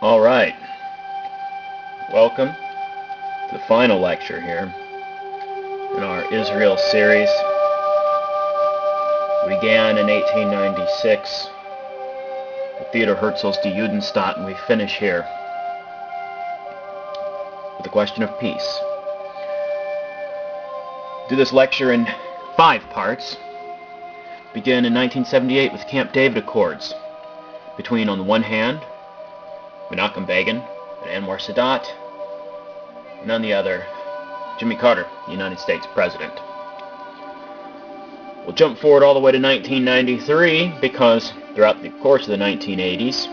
All right, welcome to the final lecture here in our Israel series. We began in 1896 with Theodor Herzl's Die Judenstaat, and we finish here with the question of peace. Do this lecture in 5 parts. Begin in 1978 with Camp David Accords between, on the one hand, Menachem Begin and Anwar Sadat, and on the other, Jimmy Carter, the United States President. We'll jump forward all the way to 1993 because throughout the course of the 1980s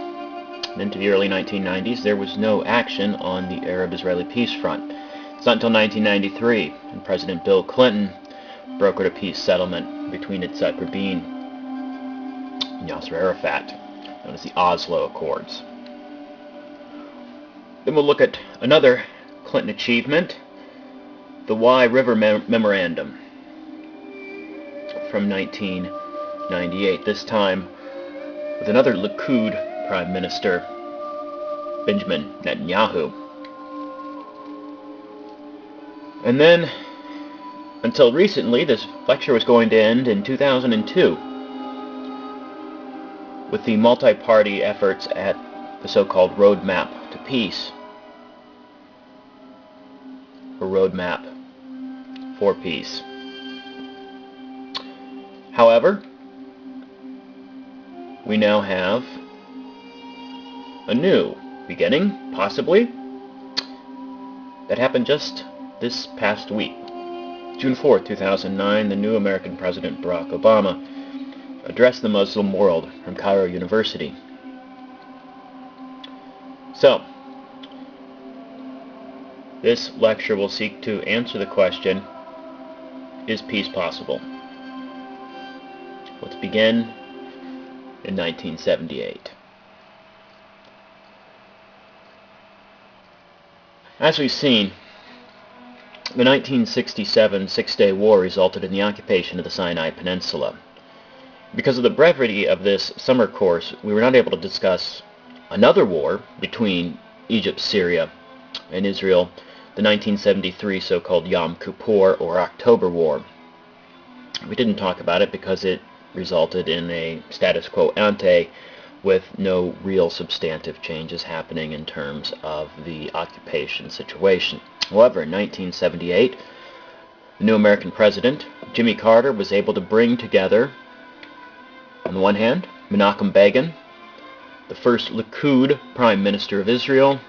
and into the early 1990s, there was no action on the Arab-Israeli peace front. It's not until 1993 when President Bill Clinton brokered a peace settlement between Yitzhak Rabin and Yasser Arafat, known as the Oslo Accords. Then we'll look at another Clinton achievement, the Wye River Memorandum from 1998, this time with another Likud Prime Minister, Benjamin Netanyahu. And then, until recently, this lecture was going to end in 2002 with the multi-party efforts at the so-called Roadmap to Peace, or Roadmap for Peace. However, we now have a new beginning, possibly, that happened just this past week. June 4th, 2009, the new American President Barack Obama addressed the Muslim world from Cairo University. So, this lecture will seek to answer the question, is peace possible? Let's begin in 1978. As we've seen, the 1967 Six-Day War resulted in the occupation of the Sinai Peninsula. Because of the brevity of this summer course, we were not able to discuss another war between Egypt, Syria, and Israel, the 1973 so-called Yom Kippur or October War. We didn't talk about it because it resulted in a status quo ante with no real substantive changes happening in terms of the occupation situation. However, in 1978, the new American president, Jimmy Carter, was able to bring together, on the one hand, Menachem Begin, the first Likud Prime Minister of Israel,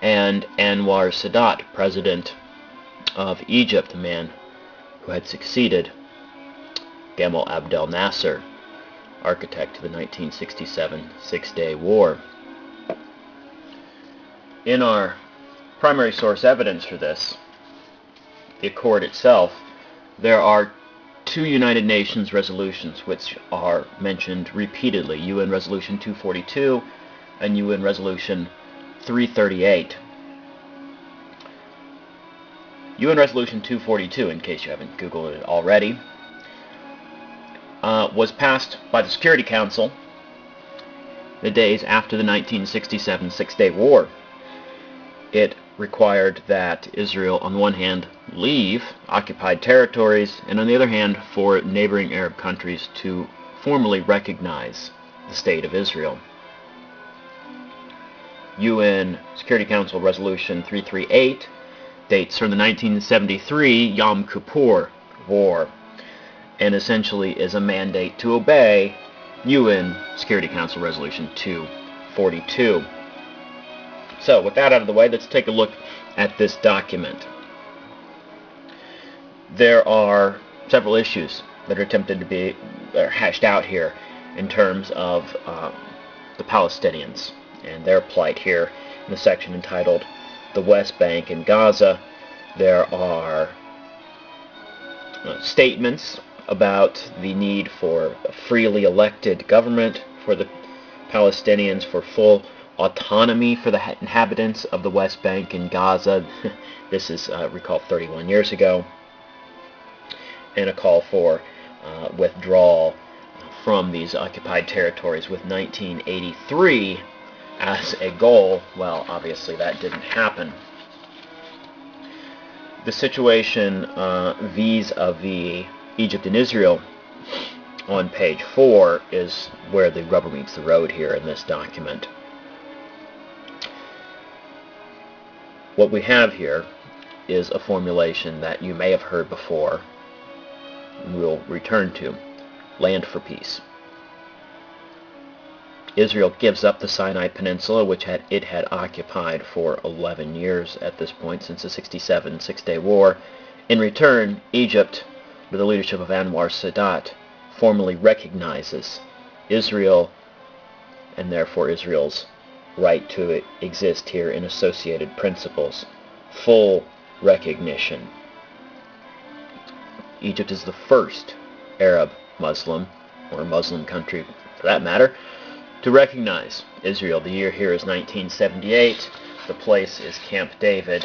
and Anwar Sadat, President of Egypt, a man who had succeeded Gamal Abdel Nasser, architect of the 1967 Six-Day War. In our primary source evidence for this, the Accord itself, there are 2 United Nations resolutions which are mentioned repeatedly, UN Resolution 242 and UN Resolution 338. UN Resolution 242, in case you haven't Googled it already, was passed by the Security Council the days after the 1967 Six-Day War. It required that Israel, on the one hand, leave occupied territories, and on the other hand, for neighboring Arab countries to formally recognize the State of Israel. UN Security Council Resolution 338 dates from the 1973 Yom Kippur War, and essentially is a mandate to obey UN Security Council Resolution 242. So, with that out of the way, let's take a look at this document. There are several issues that are attempted to be hashed out here in terms of the Palestinians and their plight here in the section entitled The West Bank and Gaza. There are statements about the need for a freely elected government for the Palestinians, for full autonomy for the inhabitants of the West Bank and Gaza. This is, recall, 31 years ago. And a call for withdrawal from these occupied territories, with 1983 as a goal. Well, obviously that didn't happen. The situation vis-a-vis Egypt and Israel on page 4 is where the rubber meets the road here in this document. What we have here is a formulation that you may have heard before, and we'll return to: land for peace. Israel gives up the Sinai Peninsula, which it had occupied for 11 years at this point, since the 67 Six-Day War. In return, Egypt, under the leadership of Anwar Sadat, formally recognizes Israel, and therefore Israel's right to exist here in associated principles. Full recognition. Egypt is the first Arab Muslim, or Muslim country for that matter, to recognize Israel. The year here is 1978. The place is Camp David.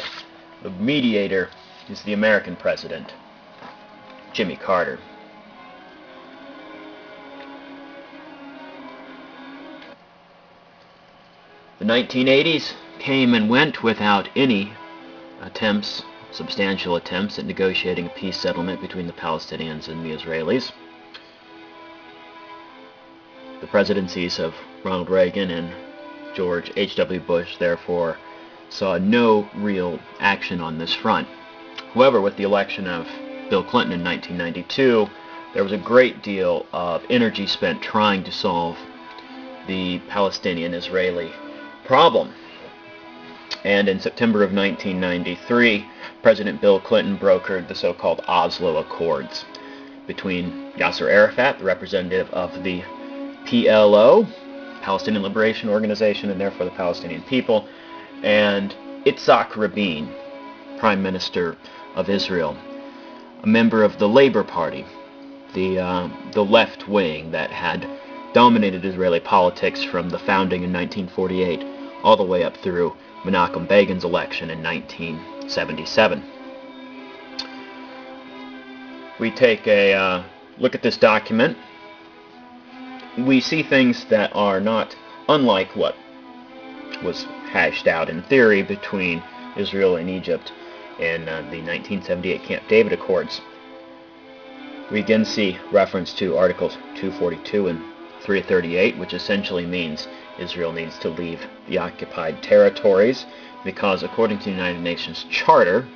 The mediator is the American president, Jimmy Carter. The 1980s came and went without any substantial attempts at negotiating a peace settlement between the Palestinians and the Israelis. The presidencies of Ronald Reagan and George H.W. Bush, therefore, saw no real action on this front. However, with the election of Bill Clinton in 1992, there was a great deal of energy spent trying to solve the Palestinian-Israeli problem. And in September of 1993, President Bill Clinton brokered the so-called Oslo Accords between Yasser Arafat, the representative of the PLO, Palestinian Liberation Organization, and therefore the Palestinian people, and Itzhak Rabin, Prime Minister of Israel, a member of the Labour Party, the left wing that had dominated Israeli politics from the founding in 1948 all the way up through Menachem Begin's election in 1977. We take a look at this document. We see things that are not unlike what was hashed out in theory between Israel and Egypt in the 1978 Camp David Accords. We again see reference to Articles 242 and 338, which essentially means Israel needs to leave the occupied territories because, according to the United Nations Charter,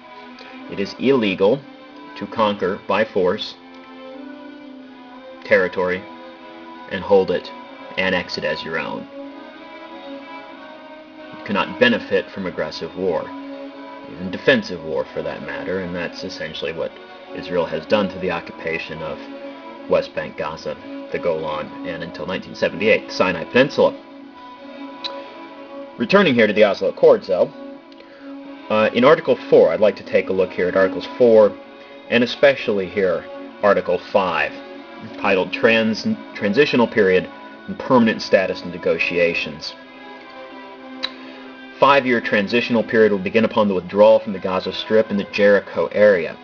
it is illegal to conquer by force territory and hold it, annex it as your own. You cannot benefit from aggressive war, even defensive war for that matter, and that's essentially what Israel has done to the occupation of West Bank, Gaza, the Golan, and until 1978, the Sinai Peninsula. Returning here to the Oslo Accords, though, in Article 4, I'd like to take a look here at Articles 4, and especially here, Article 5, titled Transitional Period and Permanent Status and Negotiations. 5-year transitional period will begin upon the withdrawal from the Gaza Strip and the Jericho area.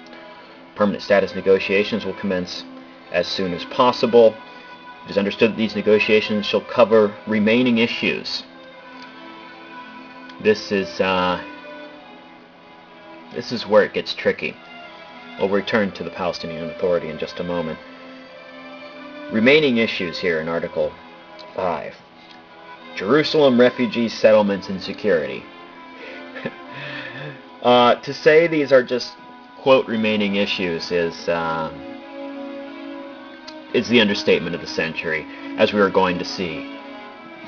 Permanent status negotiations will commence as soon as possible. It is understood that these negotiations shall cover remaining issues. This is where it gets tricky. We'll return to the Palestinian Authority in just a moment. Remaining issues here in Article 5. Jerusalem, refugees, settlements, and security. To say these are just, quote, remaining issues is the understatement of the century. As we are going to see,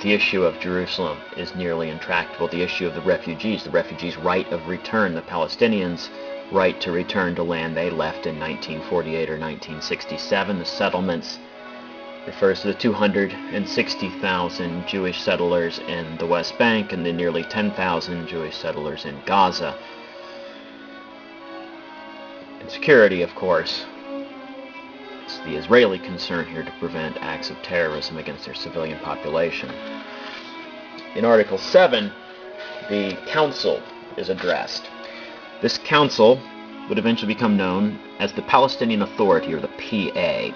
the issue of Jerusalem is nearly intractable. The issue of the refugees' right of return, the Palestinians' right to return to land they left in 1948 or 1967, the settlements refers to the 260,000 Jewish settlers in the West Bank and the nearly 10,000 Jewish settlers in Gaza. And security, of course, is the Israeli concern here to prevent acts of terrorism against their civilian population. In Article 7, the Council is addressed. This Council would eventually become known as the Palestinian Authority, or the PA.